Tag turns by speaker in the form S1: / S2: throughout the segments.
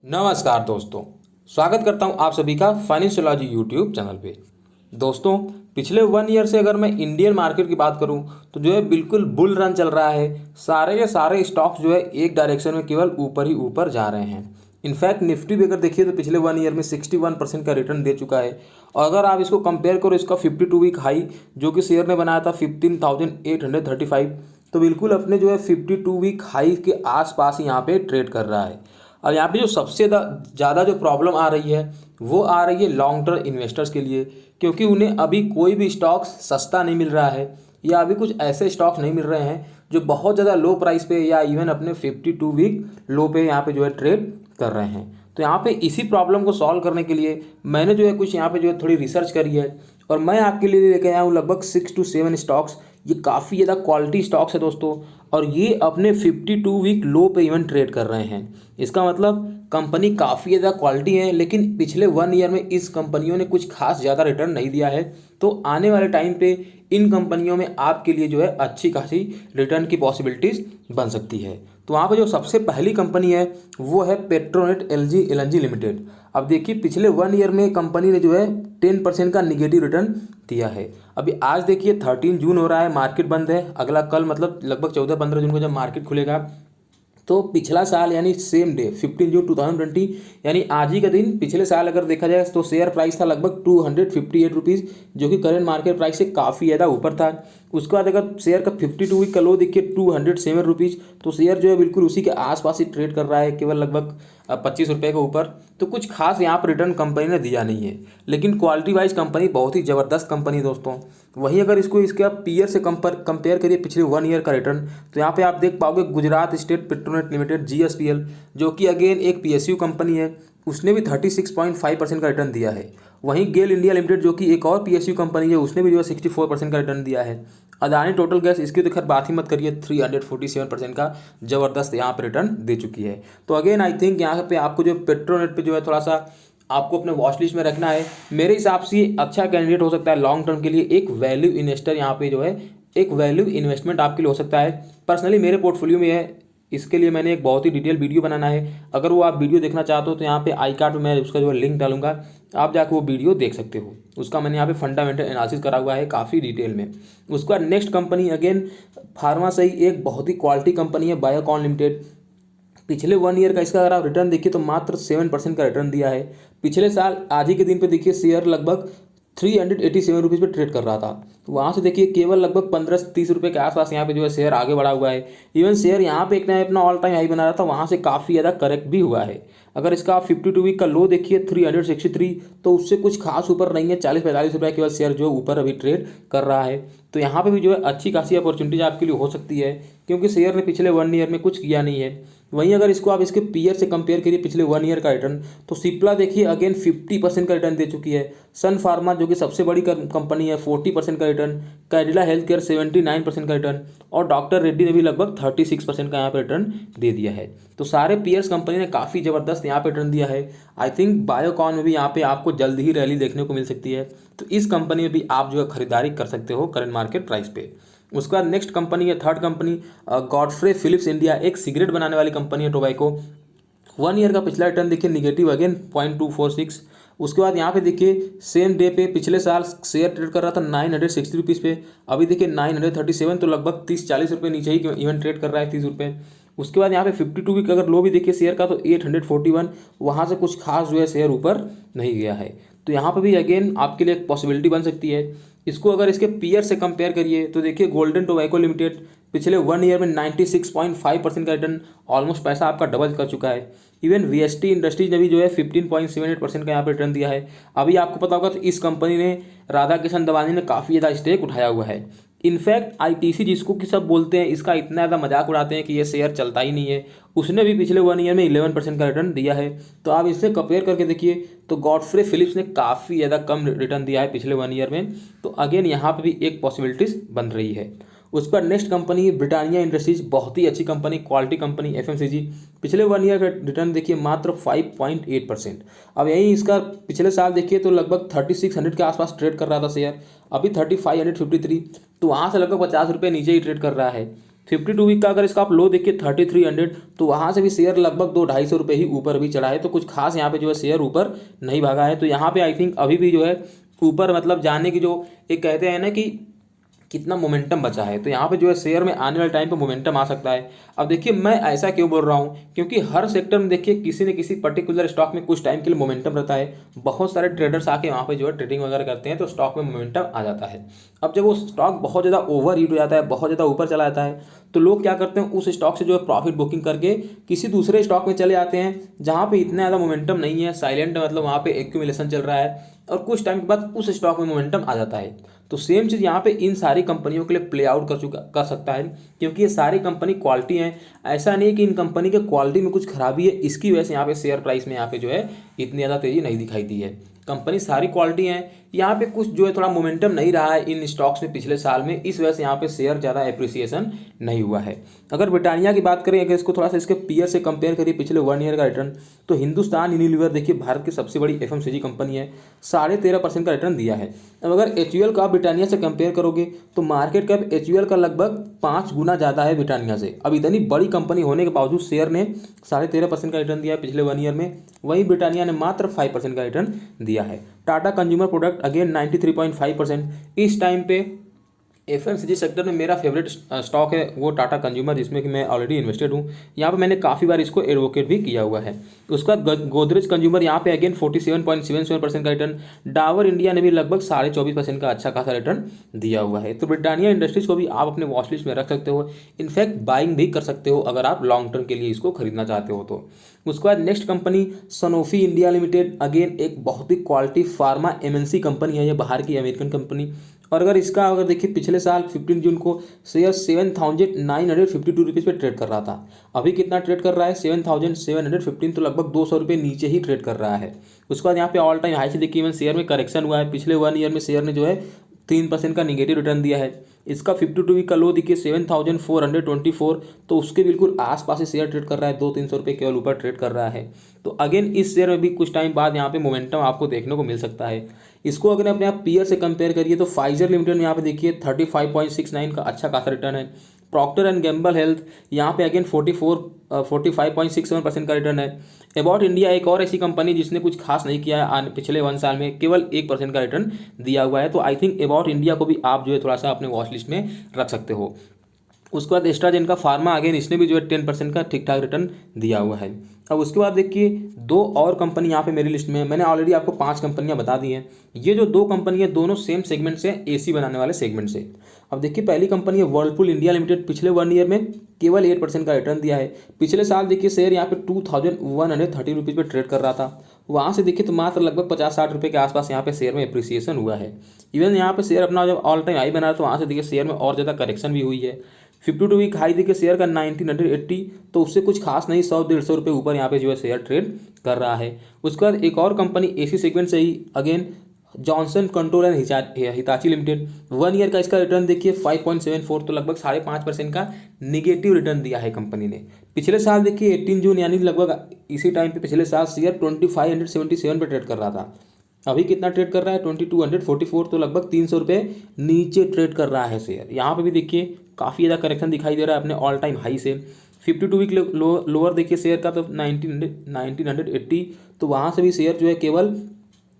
S1: नमस्कार दोस्तों। स्वागत करता हूं आप सभी का फाइनेंशियोलॉजी यूट्यूब चैनल पे। दोस्तों, पिछले 1 ईयर से अगर मैं इंडियन मार्केट की बात करूं तो जो है बिल्कुल बुल रन चल रहा है। सारे के सारे स्टॉक्स जो है एक डायरेक्शन में केवल ऊपर ही ऊपर जा रहे हैं। इनफैक्ट निफ्टी भी अगर देखिए तो पिछले 1 ईयर में 61% का रिटर्न दे चुका है। और अगर आप इसको कंपेयर करो इसका 52 वीक हाई जो कि शेयर ने बनाया था 15,835, तो बिल्कुल अपने जो है 52 वीक हाई के आसपास ही यहाँ पे ट्रेड कर रहा है। और यहाँ पे जो सबसे ज़्यादा जो प्रॉब्लम आ रही है वो आ रही है लॉन्ग टर्म इन्वेस्टर्स के लिए, क्योंकि उन्हें अभी कोई भी स्टॉक्स सस्ता नहीं मिल रहा है या अभी कुछ ऐसे स्टॉक्स नहीं मिल रहे हैं जो बहुत ज़्यादा लो प्राइस पे या इवन अपने 52 वीक लो पे यहाँ पे जो है ट्रेड कर रहे हैं। तो यहाँ पे इसी प्रॉब्लम को सॉल्व करने के लिए मैंने जो है कुछ यहाँ पे जो है थोड़ी रिसर्च करी है और मैं आपके लिए लेके आया हूँ लगभग 6 to 7 स्टॉक्स। ये काफ़ी ज़्यादा क्वालिटी स्टॉक्स है दोस्तों, और ये अपने 52 वीक लो पे इवन ट्रेड कर रहे हैं। इसका मतलब कंपनी काफ़ी ज़्यादा क्वालिटी है, लेकिन पिछले 1 ईयर में इस कंपनियों ने कुछ खास ज़्यादा रिटर्न नहीं दिया है। तो आने वाले टाइम पे इन कंपनियों में आपके लिए जो है अच्छी खासी रिटर्न की पॉसिबिलिटीज़ बन सकती है। तो वहाँ पर जो सबसे पहली कंपनी है वो है पेट्रोनेट एलएनजी लिमिटेड। अब देखिए पिछले 1 ईयर में कंपनी ने जो है 10% का निगेटिव रिटर्न दिया है। अभी आज देखिए 13 जून हो रहा है, मार्केट बंद है। अगला कल मतलब लगभग 14-15 जून को जब मार्केट खुलेगा तो पिछला साल यानी सेम डे 15 जून 2020 यानी आज ही का दिन पिछले साल अगर देखा जाए तो शेयर प्राइस था लगभग 258 रुपीज़, जो कि करंट मार्केट प्राइस से काफ़ी ज़्यादा ऊपर था। उसके बाद अगर शेयर का 52 वीक का लो देखिए 207 रुपीज़, तो शेयर जो है बिल्कुल उसी के आसपास ही ट्रेड कर रहा है, केवल लगभग 25 रुपये के ऊपर। तो कुछ खास यहाँ पर रिटर्न कंपनी ने दिया नहीं है, लेकिन क्वालिटी वाइज कंपनी बहुत ही ज़बरदस्त कंपनी है दोस्तों। वहीं अगर इसको इसके आप पीयर से कंपेयर करिए पिछले 1 ईयर का रिटर्न, तो यहाँ पे आप देख पाओगे Gujarat state Petronet limited GSPL, जो कि अगेन एक पीएसयू कंपनी है, उसने भी 36.5% का रिटर्न दिया है। वहीं गेल इंडिया लिमिटेड जो कि एक और पीएसयू कंपनी है, उसने भी जो है 64% का रिटर्न दिया है। अदानी टोटल गैस इसकी तो खैर बात ही मत करिए, 347% का ज़बरदस्त यहाँ पर रिटर्न दे चुकी है। तो अगेन आई थिंक यहाँ पे आपको जो पेट्रोनेट पे जो है थोड़ा सा आपको अपने वॉच लिस्ट में रखना है। मेरे हिसाब से ये अच्छा कैंडिडेट हो सकता है लॉन्ग टर्म के लिए। एक वैल्यू इन्वेस्टर यहाँ पे जो है एक वैल्यू इन्वेस्टमेंट आपके लिए हो सकता है। पर्सनली मेरे पोर्टफोलियो में है, इसके लिए मैंने एक बहुत ही डिटेल वीडियो बनाना है। अगर वो आप वीडियो देखना चाहते हो तो यहाँ पे आई कार्ड में मैं उसका जो है लिंक डालूंगा, आप जाकर वो वीडियो देख सकते हो। उसका मैंने यहाँ पे फंडामेंटल एनालिसिस करा हुआ है काफ़ी डिटेल में। उसका नेक्स्ट कंपनी अगेन फार्मा से ही एक बहुत ही क्वालिटी कंपनी है बायोकॉन लिमिटेड। पिछले 1 ईयर का इसका अगर आप रिटर्न देखिए तो मात्र 7% का रिटर्न दिया है। पिछले साल आज ही के दिन पे देखिए शेयर लगभग 387 रुपीज़ पे ट्रेड कर रहा था, तो वहाँ से देखिए केवल लगभग 15 से 30 रुपये के आसपास यहाँ पे जो है शेयर आगे बढ़ा हुआ है। इवन शेयर यहाँ पे एक ना अपना ऑल टाइम हाई बना रहा था, वहाँ से काफ़ी ज़्यादा करेक्ट भी हुआ है। अगर इसका आप 52 वीक का लो देखिए 363, तो उससे कुछ खास ऊपर नहीं है, 40-45 रुपये केवल शेयर जो ऊपर अभी ट्रेड कर रहा है। तो यहाँ पे भी जो है अच्छी खासी अपॉर्चुनिटीज आपके लिए हो सकती है, क्योंकि शेयर ने पिछले 1 ईयर में कुछ किया नहीं है। वहीं अगर इसको आप इसके पीयर से कंपेयर करिए पिछले 1 ईयर का रिटर्न, तो सिप्ला देखिए अगेन 50% का रिटर्न दे चुकी है। सन फार्मा जो कि सबसे बड़ी कंपनी है 40% का रिटर्न, कैडिला हेल्थ केयर 79% का रिटर्न, और डॉक्टर रेड्डी ने भी लगभग 36% का यहाँ पे रिटर्न दे दिया है। तो सारे पीयर्स कंपनी ने काफ़ी ज़बरदस्त यहाँ पे रिटर्न दिया है। आई थिंक बायोकॉन में भी यहाँ पे आपको जल्द ही रैली देखने को मिल सकती है, तो इस कंपनी में भी आप जो है खरीदारी कर सकते हो करंट मार्केट प्राइस पे। उसका नेक्स्ट कंपनी है third company Godfrey Phillips India, एक सिगरेट बनाने वाली कंपनी है टोबैको। 1 ईयर का पिछला रिटर्न देखिए निगेटिव अगेन 0.246। उसके बाद यहाँ पे देखिए सेम डे पे पिछले साल शेयर ट्रेड कर रहा था 960 रुपीज़ पे, अभी देखिए 937, तो लगभग 30-40 रुपये नीचे ही इवन ट्रेड कर रहा है, 30 रुपये। उसके बाद यहाँ पे 52 वीक अगर लो भी देखिए शेयर का तो 841, वहाँ से कुछ खास जो है शेयर ऊपर नहीं गया है। तो यहाँ पे भी अगेन आपके लिए एक पॉसिबिलिटी बन सकती है। इसको अगर इसके पीयर से कंपेयर करिए तो देखिए गोल्डन टोबैको लिमिटेड पिछले 1 ईयर में 96.5% का रिटर्न, ऑलमोस्ट पैसा आपका डबल कर चुका है। इवन वीएसटी इंडस्ट्रीज ने भी जो है 15.78% का यहाँ पे रिटर्न दिया है। अभी आपको पता होगा तो इस कंपनी ने राधा किशन दवानी ने काफ़ी ज़्यादा स्टेक उठाया हुआ है। इनफैक्ट आईटीसी जिसको कि सब बोलते हैं, इसका इतना ज़्यादा मजाक उड़ाते हैं कि ये शेयर चलता ही नहीं है, उसने भी पिछले 1 ईयर में 11% का रिटर्न दिया है। तो आप इससे कंपेयर करके देखिए तो गॉडफ्रे फिलिप्स ने काफ़ी ज़्यादा कम रिटर्न दिया है पिछले 1 ईयर में। तो अगेन यहाँ पे भी एक पॉसिबिलिटीज़ बन रही है। उस पर नेक्स्ट कंपनी है ब्रिटानिया इंडस्ट्रीज, बहुत ही अच्छी कंपनी, क्वालिटी कंपनी, एफएमसीजी। पिछले 1 ईयर का रिटर्न देखिए मात्र 5.8%। अब यही इसका पिछले साल देखिए तो लगभग 3600 के आसपास ट्रेड कर रहा था शेयर, अभी 3553, तो वहाँ से लगभग 50 रुपये नीचे ही ट्रेड कर रहा है। 52 वीक का अगर इसका आप लो देखिए 3300, तो वहाँ से भी शेयर लगभग 200-250 रुपये ही ऊपर भी चढ़ा है, तो कुछ खास यहाँ पे जो है शेयर ऊपर नहीं भागा है। तो यहाँ पे आई थिंक अभी भी जो है ऊपर मतलब जाने की जो एक कहते हैं ना कि कितना मोमेंटम बचा है, तो यहाँ पे जो है शेयर में आने वाले टाइम पे मोमेंटम आ सकता है। अब देखिए मैं ऐसा क्यों बोल रहा हूँ, क्योंकि हर सेक्टर में देखिए किसी न किसी पर्टिकुलर स्टॉक में कुछ टाइम के लिए मोमेंटम रहता है। बहुत सारे ट्रेडर्स आके वहाँ पे जो है ट्रेडिंग वगैरह करते हैं, तो स्टॉक में मोमेंटम आ जाता है। अब जब वो स्टॉक बहुत ज़्यादा ओवर हीट हो जाता है, बहुत ज़्यादा ऊपर चला जाता है, तो लोग क्या करते हैं, उस स्टॉक से जो है प्रॉफिट बुकिंग करके किसी दूसरे स्टॉक में चले जाते हैं जहाँ पे इतना ज़्यादा मोमेंटम नहीं है, साइलेंट मतलब वहाँ पे एक्यूमुलेशन चल रहा है, और कुछ टाइम के बाद उस स्टॉक में मोमेंटम आ जाता है। तो सेम चीज़ यहाँ पे इन सारी कंपनियों के लिए प्ले आउट कर सकता है, क्योंकि ये सारी कंपनी क्वालिटी हैं। ऐसा नहीं है कि इन कंपनी के क्वालिटी में कुछ खराबी है, इसकी वजह से यहाँ पे शेयर प्राइस में यहाँ पे जो है इतनी ज़्यादा तेज़ी नहीं दिखाई दी है। कंपनी सारी क्वालिटी हैं, यहाँ पे कुछ जो है थोड़ा मोमेंटम नहीं रहा है इन स्टॉक्स में पिछले साल में, इस वजह से यहाँ पे शेयर ज़्यादा एप्रिसिएशन नहीं हुआ है। अगर ब्रिटानिया की बात करें, अगर इसको थोड़ा सा इसके पीयर से कंपेयर करिए पिछले 1 ईयर का रिटर्न, तो हिंदुस्तान यूनिलीवर देखिए भारत की सबसे बड़ी एफएमसीजी कंपनी है, 13.5% का रिटर्न दिया है। अब अगर एचयूएल का आप ब्रिटानिया से कंपेयर करोगे तो मार्केट कैप एचयूएल का लगभग 5 गुना ज़्यादा है ब्रिटानिया से। अब इतनी बड़ी कंपनी होने के बावजूद शेयर ने 13.5% का रिटर्न दिया है पिछले 1 ईयर में, वहीं ब्रिटानिया ने मात्र 5% का रिटर्न दिया है। Tata consumer product again 93.5%। इस टाइम पे एफएमसीजी सेक्टर में मेरा फेवरेट स्टॉक है वो टाटा कंज्यूमर, जिसमें कि मैं ऑलरेडी इन्वेस्टेड हूँ। यहाँ पे मैंने काफ़ी बार इसको एडवोकेट भी किया हुआ है। उसका गोदरेज कंज्यूमर यहाँ पे अगेन 47.77% का रिटर्न। डाबर इंडिया ने भी लगभग 24.5% का अच्छा खासा रिटर्न दिया हुआ है। तो ब्रिटानिया इंडस्ट्रीज को भी आप अपने वॉच लिस्ट में रख सकते हो, इनफैक्ट बाइंग भी कर सकते हो अगर आप लॉन्ग टर्म के लिए इसको खरीदना चाहते हो तो। उसके बाद next company Sanofi India limited, again एक बहुत ही क्वालिटी फार्मा एमएनसी कंपनी है, ये बाहर की अमेरिकन कंपनी। और अगर देखिए पिछले साल 15 जून को शेयर 7,952 रुपीज़ पे ट्रेड कर रहा था। अभी कितना ट्रेड कर रहा है, 7,715, तो लगभग 200 रुपये नीचे ही ट्रेड कर रहा है। उसके बाद यहाँ पे ऑल टाइम हाई से देखिए इवन शेयर में करेक्शन हुआ है। पिछले 1 ईयर में शेयर ने जो है 3% का निगेटिव रिटर्न दिया है। इसका 52 वीक का लो देखिए 7,424, तो उसके बिल्कुल आसपास ही शेयर ट्रेड कर रहा है, 200-300 रुपये केवल ऊपर ट्रेड कर रहा है। तो अगेन इस शेयर में भी कुछ टाइम बाद यहाँ पे मोमेंटम आपको देखने को मिल सकता है। इसको अगर अपने आप पीयर से कंपेयर करिए तो फाइजर लिमिटेड में यहाँ पे देखिए 35.69 का अच्छा खासा रिटर्न है। प्रॉक्टर एंड गैम्बल हेल्थ यहाँ पे अगेन 45.67% का रिटर्न है। अबाउट इंडिया एक और ऐसी कंपनी जिसने कुछ खास नहीं किया है पिछले 1 साल में, केवल 1% का रिटर्न दिया हुआ है। तो आई थिंक अबाउट इंडिया को भी आप जो है थोड़ा सा अपने वॉच लिस्ट में रख सकते हो। उसके बाद एस्ट्राजेन का फार्मा, अगेन इसने भी जो है 10% का ठीक ठाक रिटर्न दिया हुआ है। अब उसके बाद देखिए 2 और कंपनी यहाँ पे मेरी लिस्ट में है। मैंने ऑलरेडी आपको 5 कंपनियाँ बता दी हैं। ये जो 2 कंपनी है दोनों सेम सेगमेंट से, एसी बनाने वाले सेगमेंट से। अब देखिए पहली कंपनी है वर्लपूल इंडिया लिमिटेड, पिछले 1 ईयर में केवल 8% का रिटर्न दिया है। पिछले साल देखिए शेयर यहाँ पे 2,130 रुपीज़ पे ट्रेड कर रहा था, वहाँ से देखिए तो मात्र लगभग 50-60 रुपये के आसपास यहाँ पे शेयर में अप्रिसिएशन हुआ है। इवन यहाँ पे शेयर अपना जब ऑल टाइम हाई बना तो वहाँ से देखिए शेयर में और ज़्यादा करेक्शन भी हुई है। 52 वीक हाई देखिए शेयर का 1980, तो उससे कुछ खास नहीं, 100-150 रुपये ऊपर यहाँ पे जो है शेयर ट्रेड कर रहा है। उसके बाद एक और कंपनी एसी सेगमेंट से ही, again Johnson control and Hitachi limited, 1 year का इसका रिटर्न देखिए 5.74, तो लगभग 5.5% का निगेटिव रिटर्न दिया है कंपनी ने। पिछले साल देखिए 18 जून यानी लगभग इसी टाइम पे पिछले साल शेयर 2577 पे ट्रेड कर रहा था। अभी कितना ट्रेड कर रहा है, 2244, तो लगभग 300 रुपये नीचे ट्रेड कर रहा है शेयर। यहाँ पे भी देखिए काफ़ी ज़्यादा करेक्शन दिखाई दे रहा है अपने ऑल टाइम हाई से। 52 वीक लोअर देखिए शेयर का तो 1980, तो वहाँ से भी शेयर जो है केवल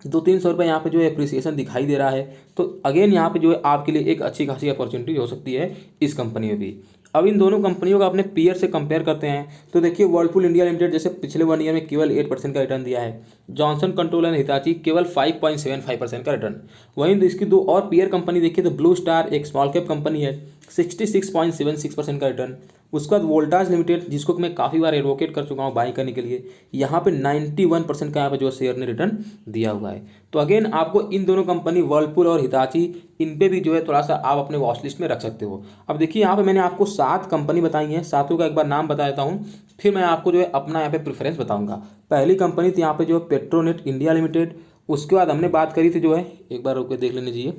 S1: 200-300 रुपये यहाँ पे जो है अप्रिसिएशन दिखाई दे रहा है। तो अगेन यहाँ पे जो है आपके लिए एक अच्छी खासी अपॉर्चुनिटी हो सकती है इस कंपनी में भी। अब इन दोनों कंपनियों का अपने पीयर से कंपेयर करते हैं तो देखिए वर्लपूल इंडिया लिमिटेड जैसे पिछले 1 ईयर में केवल 8% का रिटर्न दिया है। जॉनसन कंट्रोल एंड हिताची केवल 5.75% का रिटर्न। वहीं इसकी 2 और पीयर कंपनी देखिए तो ब्लू स्टार एक स्मॉल कैप कंपनी है, 66.76% का रिटर्न। उसके बाद वोल्टाज लिमिटेड जिसको मैं काफ़ी बार एडवोकेट कर चुका हूँ बाई करने के लिए, यहाँ पे 91% का यहाँ पे जो शेयर ने रिटर्न दिया हुआ है। तो अगेन आपको इन दोनों कंपनी वर्लपूल और हिताची, इन पे भी जो है थोड़ा सा आप अपने वॉच लिस्ट में रख सकते हो। अब देखिए यहाँ पे मैंने आपको 7 कंपनी बताई हैं, सातों का एक बार नाम बता देता हूँ, फिर मैं आपको जो है अपना यहाँ पे प्रेफरेंस बताऊँगा। पहली कंपनी थी यहाँ पे जो है पेट्रोनेट इंडिया लिमिटेड। उसके बाद हमने बात करी थी जो है, एक बार रुक के देख लेने चाहिए,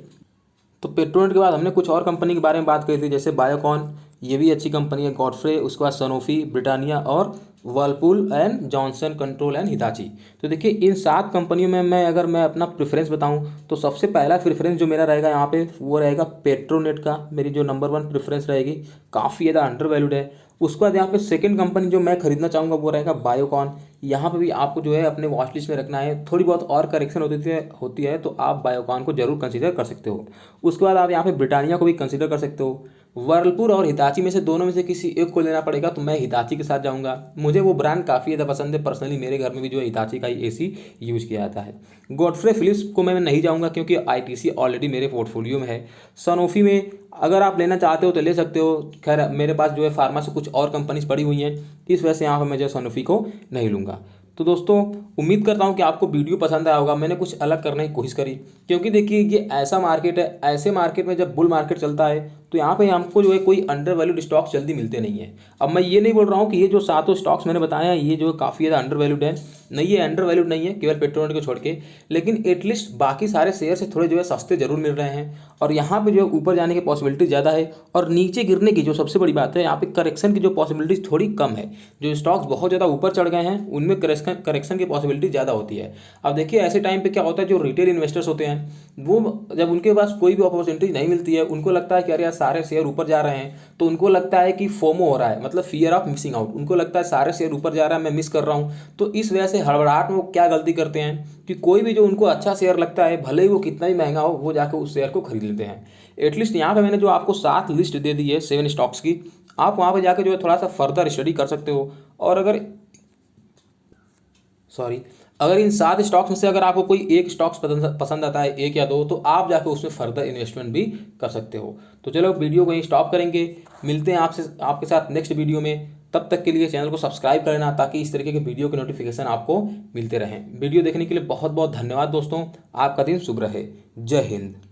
S1: तो पेट्रोनेट के बाद हमने कुछ और कंपनी के बारे में बात करी थी जैसे बायोकॉन, ये भी अच्छी कंपनी है, गॉडफ्रे, उसके बाद सनोफी, ब्रिटानिया और Whirlpool and Johnson control and Hitachi. तो देखिए इन 7 कंपनियों में मैं अपना प्रेफरेंस बताऊं तो सबसे पहला प्रेफरेंस जो मेरा रहेगा यहाँ पे वो रहेगा पेट्रोनेट का, मेरी जो नंबर 1 प्रेफरेंस रहेगी, काफ़ी ज़्यादा अंडर वैल्यूड है। उसके बाद यहाँ पे सेकंड कंपनी जो मैं खरीदना चाहूँगा वो रहेगा बायोकॉन। यहाँ पे भी आपको जो है अपने वॉच लिस्ट में रखना है, थोड़ी बहुत और करेक्शन होती है तो आप बायोकॉन को जरूर कंसीडर कर सकते हो। उसके बाद आप यहाँ पे ब्रिटानिया को भी कंसीडर कर सकते हो। वर्लपूल और हिताची में से दोनों में से किसी एक को लेना पड़ेगा तो मैं हिताची के साथ जाऊंगा। मुझे वो ब्रांड काफ़ी ज़्यादा पसंद है, पर्सनली मेरे घर में भी जो है हिताची का ही एसी यूज़ किया जाता है। गॉडफ्रे फिलिप्स को मैं नहीं जाऊंगा क्योंकि आईटीसी ऑलरेडी मेरे पोर्टफोलियो में है। सनोफी में अगर आप लेना चाहते हो तो ले सकते हो, खैर मेरे पास जो है फार्मा से कुछ और कंपनीज पड़ी हुई हैं, इस वजह से यहाँ पर मैं जो है सनोफी को नहीं लूँगा। तो दोस्तों उम्मीद करता हूँ कि आपको वीडियो पसंद आया होगा। मैंने कुछ अलग करने की कोशिश करी क्योंकि देखिए ये ऐसा मार्केट है, ऐसे मार्केट में जब बुल मार्केट चलता है तो यहाँ पे हमको जो है कोई अंडर वैल्यूड स्टॉक्स जल्दी मिलते नहीं है। अब मैं ये नहीं बोल रहा हूँ कि ये जो 7 स्टॉक्स मैंने बताया ये जो काफ़ी ज़्यादा अंडर वैल्यूड है, नहीं ये अंडर वैल्यूड नहीं है केवल पेट्रोनेट को छोड़ के, लेकिन एटलीस्ट बाकी सारे शेयर से थोड़े जो है सस्ते जरूर मिल रहे हैं और यहाँ पे जो है ऊपर जाने की पॉसिबिलिटी ज़्यादा है और नीचे गिरने की जो सबसे बड़ी बात है यहाँ पे करेक्शन की जो पॉसिबिलिटीज थोड़ी कम है। जो स्टॉक्स बहुत ज़्यादा ऊपर चढ़ गए हैं उनमें करेक्शन की पॉसिबिलिटी ज़्यादा होती है। अब देखिए ऐसे टाइम पे क्या होता है, जो रिटेल इन्वेस्टर्स होते हैं वो जब उनके पास कोई भी अपॉर्चुनिटी नहीं मिलती है, उनको लगता है कि अरे यार सारे शेयर ऊपर जा रहे हैं, तो उनको लगता है कि फोमो हो रहा है, मतलब फियर ऑफ मिसिंग आउट। उनको लगता है सारे शेयर ऊपर जा रहा है, मैं मिस कर रहा हूँ। तो इस वजह से हड़बड़ाहट में वो क्या गलती करते हैं कि कोई भी जो उनको अच्छा शेयर लगता है, भले ही वो कितना ही महंगा हो, वो जाकर उस शेयर को खरीद लेते हैं। एटलीस्ट यहाँ पे मैंने जो आपको 7 लिस्ट दे दी है 7 स्टॉक्स की, आप वहाँ पे जाकर जो है थोड़ा सा फर्दर स्टडी कर सकते हो। और अगर इन 7 स्टॉक्स में से अगर आपको कोई एक स्टॉक्स पसंद आता है, एक या दो, तो आप जाकर उसमें फर्दर इन्वेस्टमेंट भी कर सकते हो। तो चलो वीडियो को यहीं स्टॉप करेंगे, मिलते हैं आपके साथ नेक्स्ट वीडियो में। तब तक के लिए चैनल को सब्सक्राइब कर लेना ताकि इस तरीके के वीडियो के नोटिफिकेशन आपको मिलते रहें। वीडियो देखने के लिए बहुत बहुत धन्यवाद दोस्तों, आपका दिन शुभ रहे। जय हिंद।